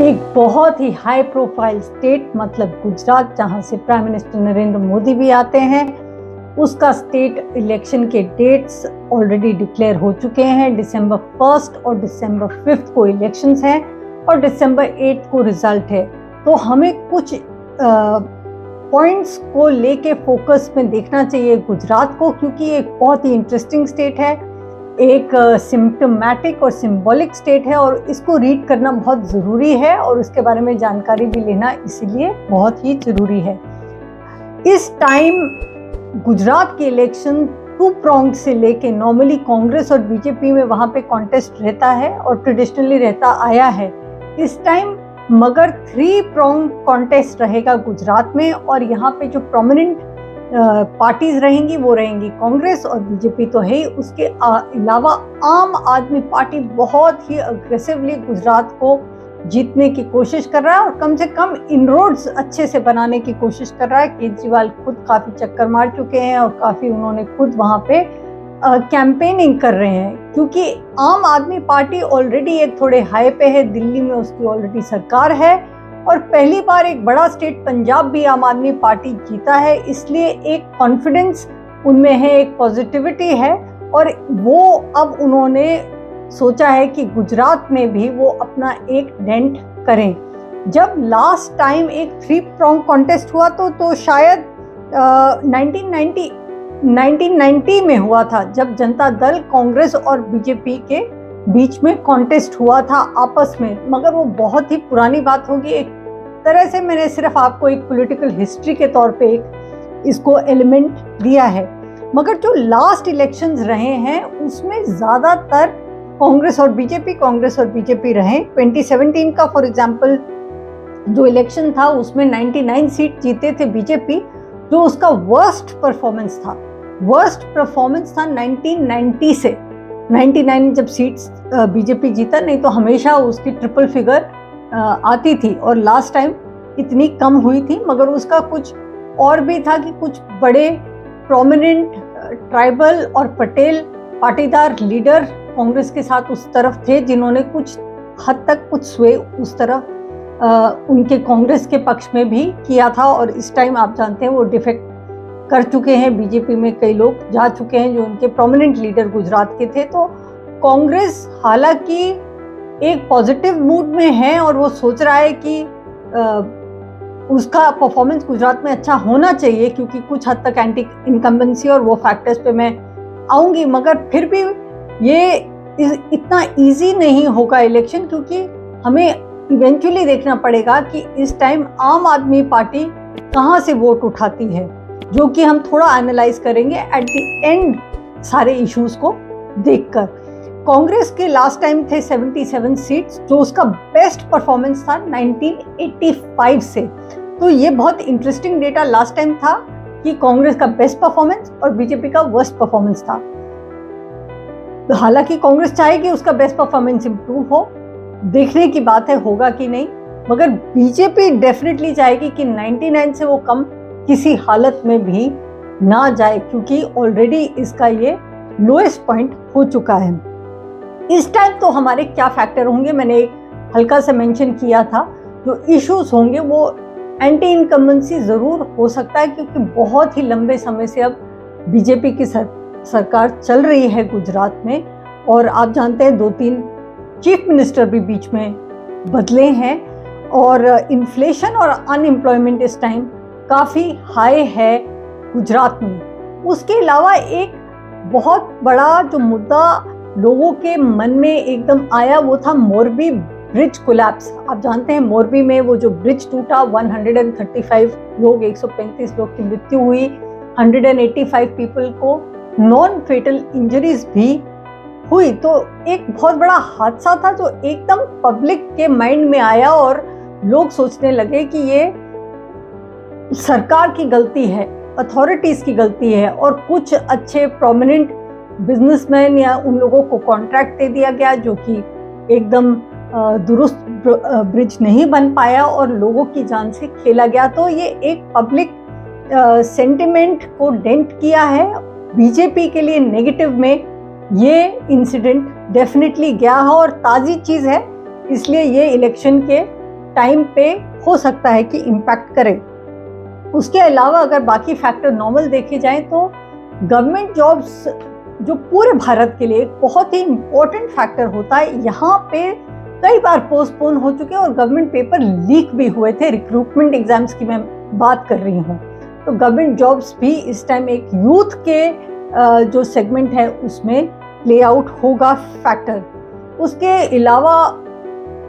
एक बहुत ही high profile state मतलब गुजरात, जहां से प्राइम मिनिस्टर नरेंद्र मोदी भी आते हैं, उसका स्टेट इलेक्शन के डेट्स ऑलरेडी डिक्लेयर हो चुके हैं। दिसंबर 1 और दिसंबर 5 को इलेक्शंस हैं और दिसंबर 8 को रिजल्ट है। तो हमें कुछ पॉइंट्स को लेके फोकस में देखना चाहिए गुजरात को, क्योंकि ये एक बहुत ही इंटरेस्टिंग स्टेट है, एक सिम्टोमेटिक और सिंबॉलिक स्टेट है और इसको रीड करना बहुत ज़रूरी है और उसके बारे में जानकारी भी लेना इसीलिए बहुत ही ज़रूरी है। इस टाइम गुजरात के इलेक्शन टू प्रोंग से लेके नॉर्मली कांग्रेस और बीजेपी में वहाँ पे कॉन्टेस्ट रहता है और ट्रेडिशनली रहता आया है। इस टाइम मगर 3 प्रोंग कॉन्टेस्ट रहेगा गुजरात में और यहाँ पे जो प्रोमिनेंट पार्टीज रहेंगी वो रहेंगी कांग्रेस और बीजेपी तो है ही, उसके अलावा आम आदमी पार्टी बहुत ही अग्रेसिवली गुजरात को जीतने की कोशिश कर रहा है और कम से कम इनरोड्स अच्छे से बनाने की कोशिश कर रहा है। केजरीवाल खुद काफ़ी चक्कर मार चुके हैं और काफ़ी उन्होंने खुद वहाँ पे कैंपेनिंग कर रहे हैं, क्योंकि आम आदमी पार्टी ऑलरेडी एक थोड़े हाई पे है, दिल्ली में उसकी ऑलरेडी सरकार है और पहली बार एक बड़ा स्टेट पंजाब भी आम आदमी पार्टी जीता है, इसलिए एक कॉन्फिडेंस उनमें है, एक पॉजिटिविटी है और वो अब उन्होंने सोचा है कि गुजरात में भी वो अपना एक डेंट करें। जब लास्ट टाइम एक 3 प्रोंग कॉन्टेस्ट हुआ तो शायद 1990 में हुआ था, जब जनता दल कांग्रेस और बीजेपी के बीच में कॉन्टेस्ट हुआ था आपस में, मगर वो बहुत ही पुरानी बात होगी। एक तरह से मैंने सिर्फ आपको एक पॉलिटिकल हिस्ट्री के तौर पे एक इसको एलिमेंट दिया है, मगर जो लास्ट इलेक्शंस रहे हैं उसमें ज़्यादातर कांग्रेस और बीजेपी रहे। 2017 का फॉर एग्जांपल जो इलेक्शन था उसमें 99 सीट जीते थे बीजेपी, जो उसका वर्स्ट परफॉर्मेंस था 1990 से। 99 जब सीट्स बीजेपी जीता, नहीं तो हमेशा उसकी ट्रिपल फिगर आती थी और लास्ट टाइम इतनी कम हुई थी, मगर उसका कुछ और भी था कि कुछ बड़े प्रोमिनेंट ट्राइबल और पटेल पाटीदार लीडर कांग्रेस के साथ उस तरफ थे, जिन्होंने कुछ हद तक कुछ स्वे उस तरफ उनके कांग्रेस के पक्ष में भी किया था और इस टाइम आप जानते हैं वो डिफेक्ट कर चुके हैं। बीजेपी में कई लोग जा चुके हैं जो उनके प्रोमिनेंट लीडर गुजरात के थे। तो कांग्रेस हालांकि एक पॉजिटिव मूड में है और वो सोच रहा है कि उसका परफॉर्मेंस गुजरात में अच्छा होना चाहिए, क्योंकि कुछ हद तक एंटी इनकम्बेंसी और वो फैक्टर्स पे मैं आऊँगी, मगर फिर भी ये इतना इजी नहीं होगा इलेक्शन, क्योंकि हमें इवेंचुअली देखना पड़ेगा कि इस टाइम आम आदमी पार्टी कहाँ से वोट उठाती है, जो कि हम थोड़ा एनालाइज करेंगे एट द एंड सारे इश्यूज को देखकर। कांग्रेस के लास्ट टाइम थे 77 सीट्स, जो उसका बेस्ट परफॉर्मेंस था 1985 से। तो ये बहुत इंटरेस्टिंग डेटा लास्ट टाइम था कि कांग्रेस का बेस्ट परफॉर्मेंस और बीजेपी का वर्स्ट परफॉर्मेंस था। हालांकि कांग्रेस चाहेगी उसका बेस्ट परफॉर्मेंस इंप्रूव हो, देखने की बात है होगा कि नहीं, मगर बीजेपी डेफिनेटली चाहेगी कि 99 से वो कम किसी हालत में भी ना जाए, क्योंकि ऑलरेडी इसका ये लोएस्ट पॉइंट हो चुका है। इस टाइम तो हमारे क्या फैक्टर होंगे, मैंने एक हल्का सा मेंशन किया था। जो इश्यूज होंगे वो एंटी इनकम्बेंसी ज़रूर हो सकता है, क्योंकि बहुत ही लंबे समय से अब बीजेपी की सरकार चल रही है गुजरात में और आप जानते हैं 2-3 चीफ मिनिस्टर भी बीच में बदले हैं और इन्फ्लेशन और अनएम्प्लॉयमेंट इस टाइम काफ़ी हाई है गुजरात में। उसके अलावा एक बहुत बड़ा जो मुद्दा लोगों के मन में एकदम आया वो था मोरबी ब्रिज कोलैप्स। आप जानते हैं मोरबी में वो जो ब्रिज टूटा, 135 लोग 135 लोग की मृत्यु हुई, 185 पीपल को नॉन फेटल इंजरीज भी हुई। तो एक बहुत बड़ा हादसा था जो एकदम पब्लिक के माइंड में आया और लोग सोचने लगे कि ये सरकार की गलती है, अथॉरिटीज की गलती है और कुछ अच्छे प्रोमिनेंट बिजनेसमैन या उन लोगों को कॉन्ट्रैक्ट दे दिया गया जो कि एकदम दुरुस्त ब्रिज नहीं बन पाया और लोगों की जान से खेला गया। तो ये एक पब्लिक सेंटिमेंट को डेंट किया है बीजेपी के लिए नेगेटिव में। ये इंसिडेंट डेफिनेटली गया है और ताज़ी चीज़ है, इसलिए ये इलेक्शन के टाइम पे हो सकता है कि इम्पैक्ट करे। उसके अलावा अगर बाकी फैक्टर नॉर्मल देखे जाएं तो गवर्नमेंट जॉब्स जो पूरे भारत के लिए एक बहुत ही इम्पोर्टेंट फैक्टर होता है, यहाँ पे कई बार पोस्टपोन हो चुके और गवर्नमेंट पेपर लीक भी हुए थे। रिक्रूटमेंट एग्जाम्स की मैं बात कर रही हूँ। तो गवर्नमेंट जॉब्स भी इस टाइम एक यूथ के जो सेगमेंट है उसमें प्ले आउट होगा फैक्टर। उसके अलावा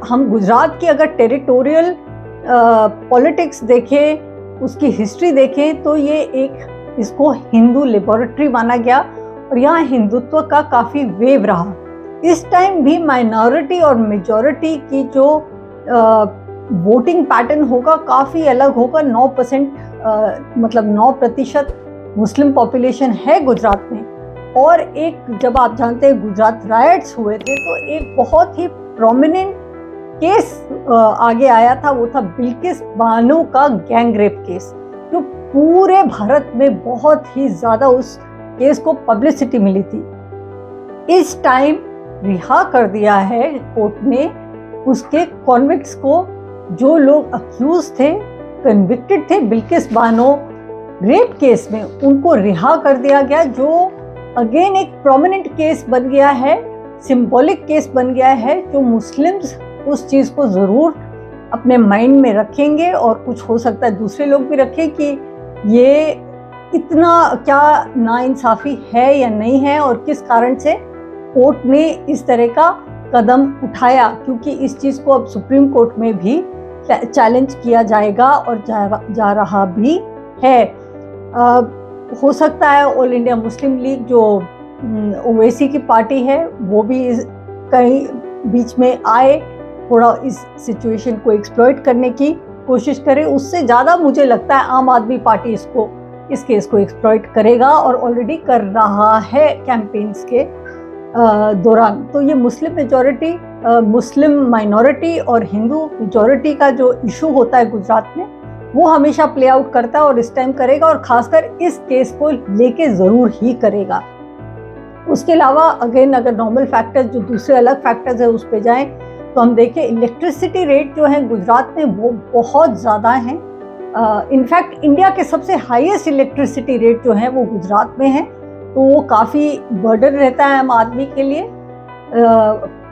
हम गुजरात की अगर टेरिटोरियल पॉलिटिक्स देखें, उसकी हिस्ट्री देखें, तो ये एक इसको हिंदू लेबोरेटरी माना गया और यहाँ हिंदुत्व का काफ़ी वेव रहा। इस टाइम भी माइनॉरिटी और मेजॉरिटी की जो वोटिंग पैटर्न होगा काफ़ी अलग होगा। 9% मतलब 9% मुस्लिम पॉपुलेशन है गुजरात में। और एक जब आप जानते हैं गुजरात राइट्स हुए थे तो एक बहुत ही प्रोमिनेंट केस आगे आया था, वो था बिल्किस बानो का गैंग रेप केस, जो पूरे भारत में बहुत ही ज़्यादा उस केस को पब्लिसिटी मिली थी। इस टाइम रिहा कर दिया है कोर्ट ने उसके कॉन्विक्ट्स को, जो लोग अक्यूज थे, कन्विक्टेड थे बिल्किस बानो रेप केस में, उनको रिहा कर दिया गया, जो अगेन एक प्रोमिनेंट केस बन गया है, सिंबॉलिक केस बन गया है, जो मुस्लिम्स उस चीज़ को ज़रूर अपने माइंड में रखेंगे और कुछ हो सकता है दूसरे लोग भी रखें कि ये इतना क्या नाइंसाफ़ी है या नहीं है और किस कारण से कोर्ट ने इस तरह का कदम उठाया, क्योंकि इस चीज़ को अब सुप्रीम कोर्ट में भी चैलेंज किया जाएगा और जा रहा भी है। हो सकता है ऑल इंडिया मुस्लिम लीग जो ओवैसी की पार्टी है वो भी कहीं बीच में आए, थोड़ा इस सिचुएशन को एक्सप्लॉइट करने की कोशिश करे। उससे ज़्यादा मुझे लगता है आम आदमी पार्टी इस केस को एक्सप्लॉइट करेगा और ऑलरेडी कर रहा है कैंपेन्स के दौरान। तो ये मुस्लिम माइनॉरिटी और हिंदू मेजॉरिटी का जो इशू होता है गुजरात में, वो हमेशा प्ले आउट करता है और इस टाइम करेगा और खासकर इस केस को लेके ज़रूर ही करेगा। उसके अलावा अगेन अगर नॉर्मल फैक्टर्स जो दूसरे अलग फैक्टर्स है उस पे जाएं तो हम देखें इलेक्ट्रिसिटी रेट जो है गुजरात में वो बहुत ज़्यादा है। इनफैक्ट इंडिया के सबसे हाईएस्ट इलेक्ट्रिसिटी रेट जो है वो गुजरात में है, तो वो काफ़ी बर्डन रहता है आम आदमी के लिए,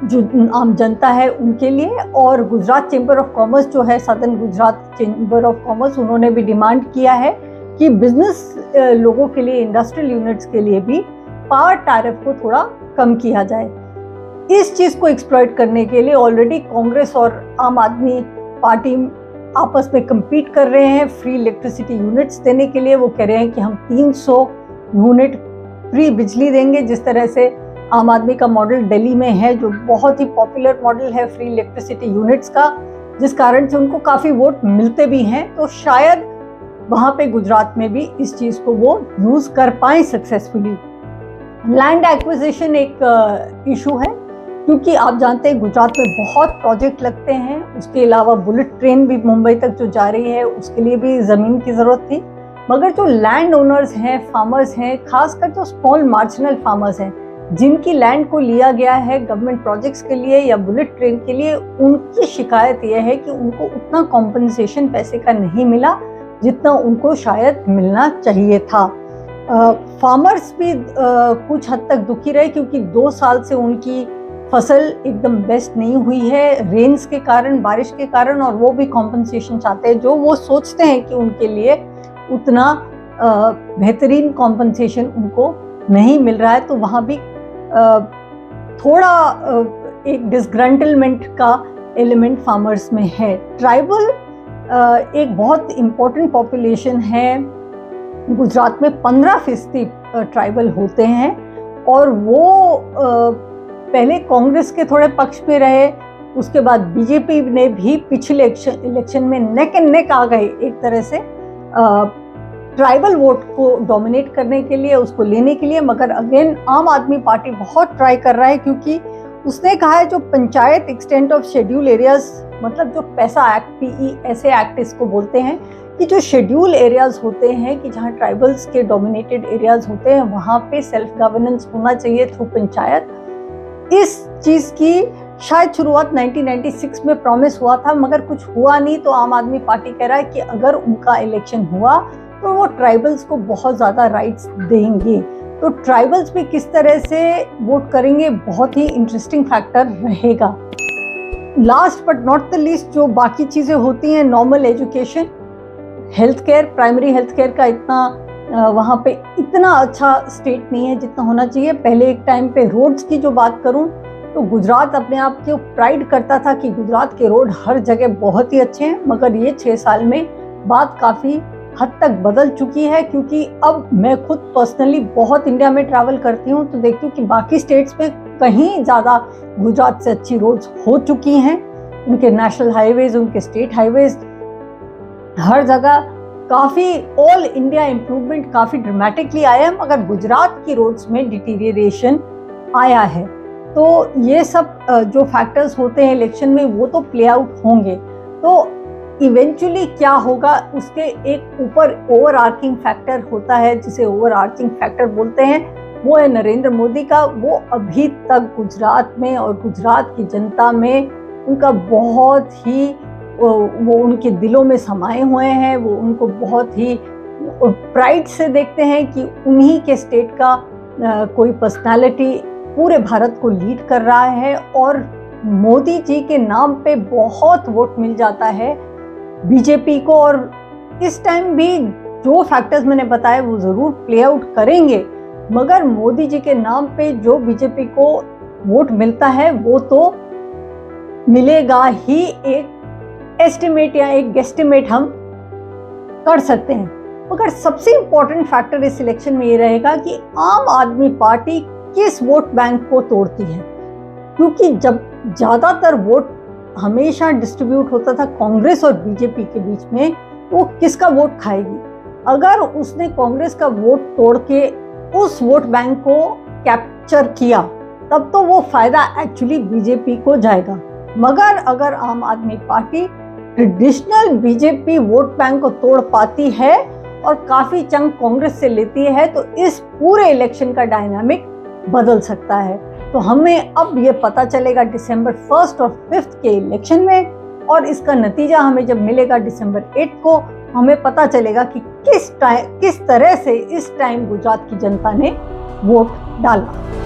जो आम जनता है उनके लिए। और गुजरात चैम्बर ऑफ कॉमर्स जो है, southern Gujarat chamber of commerce, उन्होंने भी डिमांड किया है कि बिजनेस लोगों के लिए, इंडस्ट्रियल यूनिट्स के लिए भी पावर टैरिफ को थोड़ा कम किया जाए। इस चीज़ को एक्सप्लॉइट करने के लिए ऑलरेडी कांग्रेस और आम आदमी पार्टी आपस में कम्पीट कर रहे हैं फ्री इलेक्ट्रिसिटी यूनिट्स देने के लिए। वो कह रहे हैं कि हम 300 यूनिट फ्री बिजली देंगे, जिस तरह से आम आदमी का मॉडल दिल्ली में है, जो बहुत ही पॉपुलर मॉडल है फ्री इलेक्ट्रिसिटी यूनिट्स का, जिस कारण से उनको काफ़ी वोट मिलते भी हैं। तो शायद वहाँ पे गुजरात में भी इस चीज़ को वो यूज़ कर पाएँ सक्सेसफुली। लैंड एक्विजिशन एक इशू है, क्योंकि आप जानते हैं गुजरात में बहुत प्रोजेक्ट लगते हैं। उसके अलावा बुलेट ट्रेन भी मुंबई तक जो जा रही है उसके लिए भी ज़मीन की ज़रूरत थी। मगर जो लैंड ओनर्स हैं, फार्मर्स हैं, खासकर जो स्मॉल मार्जिनल फार्मर्स हैं, जिनकी लैंड को लिया गया है गवर्नमेंट प्रोजेक्ट्स के लिए या बुलेट ट्रेन के लिए, उनकी शिकायत यह है कि उनको उतना कॉम्पनसेशन पैसे का नहीं मिला जितना उनको शायद मिलना चाहिए था। फार्मर्स भी कुछ हद तक दुखी रहे, क्योंकि 2 साल से उनकी फसल एकदम बेस्ट नहीं हुई है रेन्स के कारण, बारिश के कारण, और वो भी कॉम्पनसेशन चाहते हैं, जो वो सोचते हैं कि उनके लिए उतना बेहतरीन कॉम्पनसेशन उनको नहीं मिल रहा है। तो वहाँ भी थोड़ा एक डिसग्रंटलमेंट का एलिमेंट फार्मर्स में है। ट्राइबल एक बहुत इम्पोर्टेंट पॉपुलेशन है गुजरात में, 15% ट्राइबल होते हैं और वो पहले कांग्रेस के थोड़े पक्ष में रहे, उसके बाद बीजेपी ने भी पिछले इलेक्शन में नेक एंड नेक आ गए एक तरह से ट्राइबल वोट को डोमिनेट करने के लिए, उसको लेने के लिए। मगर अगेन आम आदमी पार्टी बहुत ट्राई कर रहा है, क्योंकि उसने कहा है जो panchayat extent of schedule areas, मतलब जो पैसा एक्ट, PESA एक्ट इसको बोलते हैं, कि जो शेड्यूल एरियाज होते हैं, कि जहाँ ट्राइबल्स के डोमिनेटेड एरियाज होते हैं, वहाँ पे सेल्फ गवर्नेंस होना चाहिए थ्रू पंचायत। इस चीज़ की शायद शुरुआत 1996 में प्रॉमिस हुआ था, मगर कुछ हुआ नहीं। तो आम आदमी पार्टी कह रहा है कि अगर उनका इलेक्शन हुआ तो वो ट्राइबल्स को बहुत ज़्यादा राइट्स देंगे। तो ट्राइबल्स भी किस तरह से वोट करेंगे, बहुत ही इंटरेस्टिंग फैक्टर रहेगा। Last but not the least, जो बाकी चीज़ें होती हैं, normal education, health care, primary health care का इतना वहाँ पे इतना अच्छा स्टेट नहीं है जितना होना चाहिए। पहले एक टाइम पे रोड्स की जो बात करूँ तो गुजरात अपने आप को प्राइड करता था कि गुजरात के रोड हर जगह बहुत ही अच्छे हैं, मगर ये 6 साल में बात काफ़ी हद तक बदल चुकी है। क्योंकि अब मैं खुद पर्सनली बहुत इंडिया में ट्रैवल करती हूँ तो देखती हूँ कि बाकी स्टेट्स में कहीं ज़्यादा गुजरात से अच्छी रोड्स हो चुकी हैं। उनके नेशनल हाईवेज, उनके स्टेट हाईवेज, हर जगह काफ़ी ऑल इंडिया इम्प्रूवमेंट काफ़ी ड्रामेटिकली आया है, मगर गुजरात की रोड्स में डिटीरियरेशन आया है। तो ये सब जो फैक्टर्स होते हैं इलेक्शन में वो तो प्ले आउट होंगे। तो इवेंचुअली क्या होगा उसके एक ऊपर ओवर आर्किंग फैक्टर होता है, जिसे ओवर आर्किंग फैक्टर बोलते हैं, वो है नरेंद्र मोदी का। वो अभी तक गुजरात में और गुजरात की जनता में उनका बहुत ही वो उनके दिलों में समाये हुए हैं। वो उनको बहुत ही प्राइड से देखते हैं कि उन्हीं के स्टेट का कोई पर्सनालिटी पूरे भारत को लीड कर रहा है। और मोदी जी के नाम पे बहुत वोट मिल जाता है बीजेपी को। और इस टाइम भी जो फैक्टर्स मैंने बताए वो ज़रूर प्ले आउट करेंगे, मगर मोदी जी के नाम पे जो बीजेपी को वोट मिलता है वो तो मिलेगा ही। एक एस्टिमेट या एक गेस्टिमेट हम कर सकते हैं। मगर सबसे इम्पोर्टेंट फैक्टर इस इलेक्शन में ये रहेगा कि आम आदमी पार्टी किस वोट बैंक को तोड़ती है। क्योंकि जब ज़्यादातर वोट हमेशा डिस्ट्रीब्यूट होता था कांग्रेस और बीजेपी के बीच में, वो किसका वोट खाएगी। अगर उसने कांग्रेस का वोट तोड़ के उस वोट बैंक को कैप्चर किया तब तो वो फायदा एक्चुअली बीजेपी को जाएगा। मगर अगर आम आदमी party traditional BJP vote bank को तोड़ पाती है और काफी चंक कांग्रेस से लेती है तो इस पूरे इलेक्शन का डायनामिक बदल सकता है। तो हमें अब ये पता चलेगा दिसंबर 1 और 5 के इलेक्शन में, और इसका नतीजा हमें जब मिलेगा दिसंबर 8 को, हमें पता चलेगा कि किस तरह से इस टाइम गुजरात की जनता ने वोट डाला।